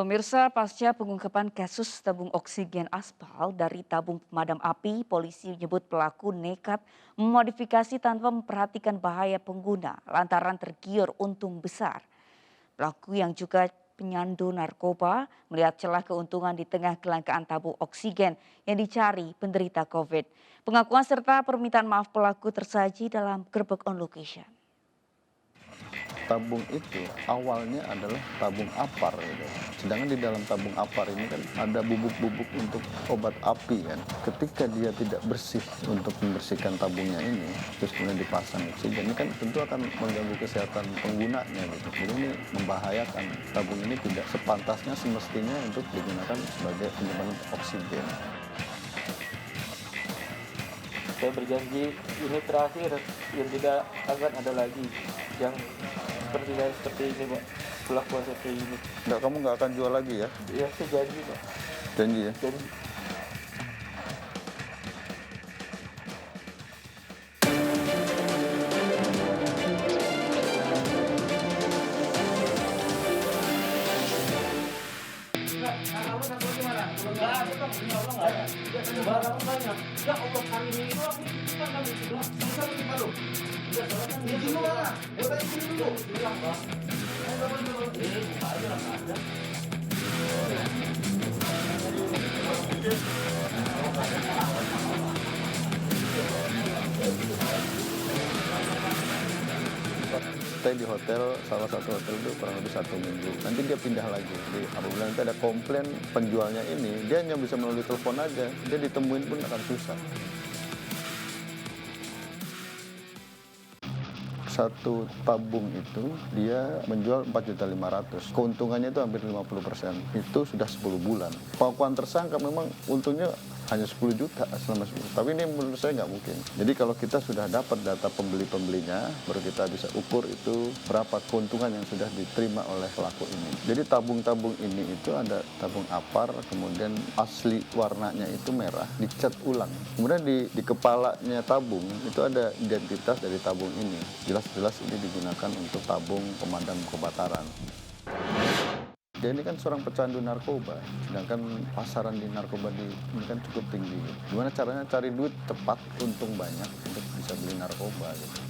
Pemirsa, pasca pengungkapan kasus tabung oksigen aspal dari tabung pemadam api, polisi menyebut pelaku nekat memodifikasi tanpa memperhatikan bahaya pengguna lantaran tergiur untung besar. Pelaku yang juga penyandu narkoba melihat celah keuntungan di tengah kelangkaan tabung oksigen yang dicari penderita COVID. Pengakuan serta permintaan maaf pelaku tersaji dalam gerbek on location. Tabung itu awalnya adalah tabung apar gitu. Sedangkan di dalam tabung apar ini kan ada bubuk-bubuk untuk obat api kan. Ketika dia tidak bersih untuk membersihkan tabungnya ini, terus kemudian dipasang oksigen, ini kan tentu akan mengganggu kesehatan penggunanya gitu. Jadi ini membahayakan. Tabung ini tidak sepantasnya semestinya untuk digunakan sebagai penyimpanan oksigen. Saya berjanji ini terakhir, yang tidak akan ada lagi yang seperti ini, Pak. Perlakuan seperti ini. Kamu nggak akan jual lagi ya? Ya, saya janji, Pak. Janji ya? Janji. Stay di hotel, salah satu hotel itu kurang lebih 1 minggu. Nanti dia pindah lagi. Jadi apabila nanti ada komplain penjualnya ini, dia hanya bisa melalui telepon aja. Dia ditemuin pun akan susah. Satu tabung itu dia menjual 4.500.000. Keuntungannya itu hampir 50%. Itu sudah 10 bulan. Pengakuan tersangka memang untungnya hanya 10 juta selama 10. Tapi ini menurut saya nggak mungkin. Jadi kalau kita sudah dapat data pembeli-pembelinya, baru kita bisa ukur itu berapa keuntungan yang sudah diterima oleh pelaku ini. Jadi tabung-tabung ini itu ada tabung apar, kemudian asli warnanya itu merah, dicat ulang. Kemudian di kepalanya tabung itu ada identitas dari tabung ini. Jelas-jelas ini digunakan untuk tabung pemadam kebakaran. Dia ini kan seorang pecandu narkoba, sedangkan pasaran di narkoba ini kan cukup tinggi. Gimana caranya cari duit cepat, untung banyak untuk bisa beli narkoba gitu.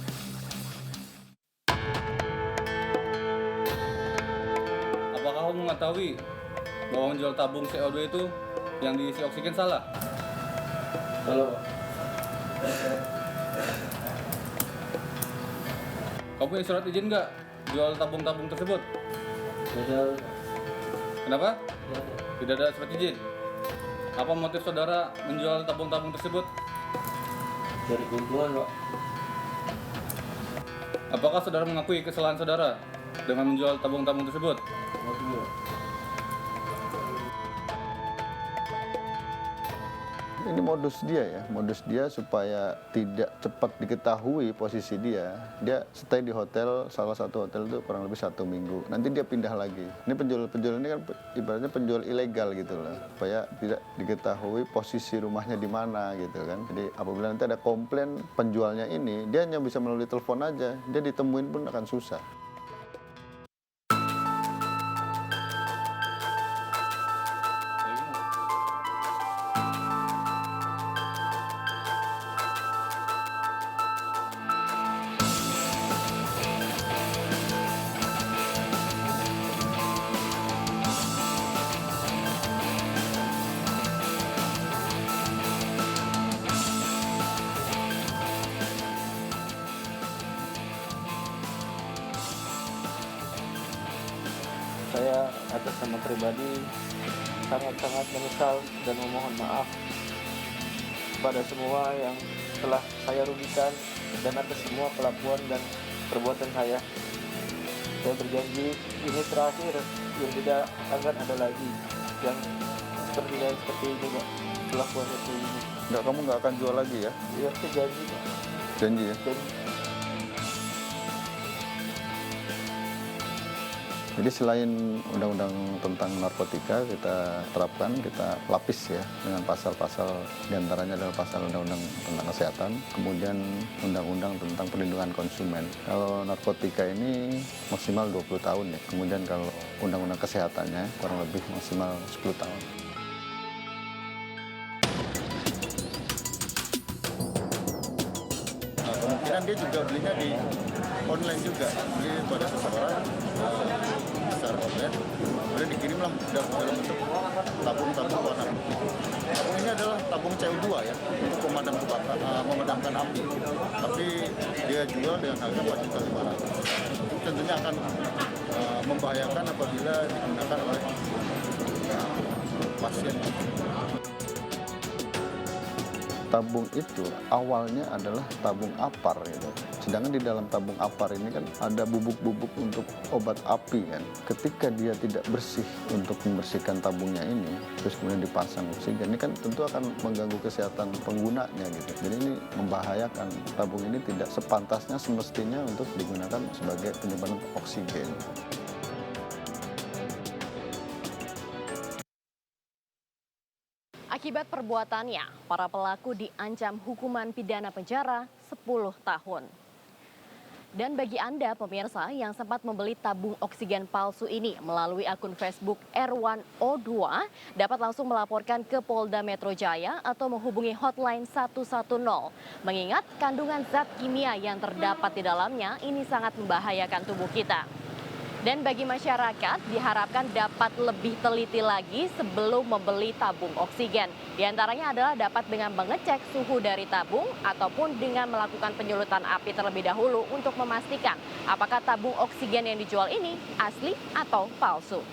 Apakah kamu mengetahui bahwa menjual tabung CO2 itu yang diisi oksigen salah? Halo, Pak. Kamu punya surat izin nggak jual tabung-tabung tersebut? Tidak. Kenapa? Tidak ada surat izin. Apa motif saudara menjual tabung-tabung tersebut? Cari keuntungan, Pak. Apakah saudara mengakui kesalahan saudara dengan menjual tabung-tabung tersebut? Maksudnya, Pak. Ini modus dia supaya tidak cepat diketahui posisi dia. Dia stay di hotel, salah satu hotel itu kurang lebih 1 minggu. Nanti dia pindah lagi. Ini penjual ini kan ibaratnya penjual ilegal gitu loh, supaya tidak diketahui posisi rumahnya di mana gitu kan. Jadi apabila nanti ada komplain penjualnya ini, dia hanya bisa melalui telepon aja. Dia ditemuin pun akan susah. Saya atas nama pribadi sangat-sangat menyesal dan memohon maaf pada semua yang telah saya rugikan dan atas semua kelakuan dan perbuatan saya. Saya berjanji ini terakhir, yang tidak akan ada lagi yang seperti ini, Pak. Perlakuan seperti ini. Kamu nggak akan jual lagi ya? Ya, saya janji, Pak. Janji ya? Janji. Jadi selain undang-undang tentang narkotika kita terapkan, kita lapis ya dengan pasal-pasal, diantaranya adalah pasal undang-undang tentang kesehatan, kemudian undang-undang tentang perlindungan konsumen. Kalau narkotika ini maksimal 20 tahun ya, kemudian kalau undang-undang kesehatannya kurang lebih maksimal 10 tahun. Nah, kemungkinan dia juga belinya di online juga, beli pada seseorang secara online, kemudian dikirimlah dalam bentuk tabung-tabung warna putih. Tabung ini adalah tabung CO2 ya, untuk memadamkan api. Tapi dia jual dengan harga 4.500.000. Itu tentunya akan membahayakan apabila digunakan oleh pasien. Tabung itu awalnya adalah tabung apar gitu. Sedangkan di dalam tabung apar ini kan ada bubuk-bubuk untuk obat api kan. Ketika dia tidak bersih untuk membersihkan tabungnya ini, terus kemudian dipasang oksigen, ini kan tentu akan mengganggu kesehatan penggunanya gitu. Jadi ini membahayakan. Tabung ini tidak sepantasnya semestinya untuk digunakan sebagai penyimpanan oksigen. Akibat perbuatannya, para pelaku diancam hukuman pidana penjara 10 tahun. Dan bagi Anda pemirsa yang sempat membeli tabung oksigen palsu ini melalui akun Facebook R1O2 dapat langsung melaporkan ke Polda Metro Jaya atau menghubungi hotline 110. Mengingat kandungan zat kimia yang terdapat di dalamnya ini sangat membahayakan tubuh kita. Dan bagi masyarakat diharapkan dapat lebih teliti lagi sebelum membeli tabung oksigen. Di antaranya adalah dapat dengan mengecek suhu dari tabung ataupun dengan melakukan penyulutan api terlebih dahulu untuk memastikan apakah tabung oksigen yang dijual ini asli atau palsu.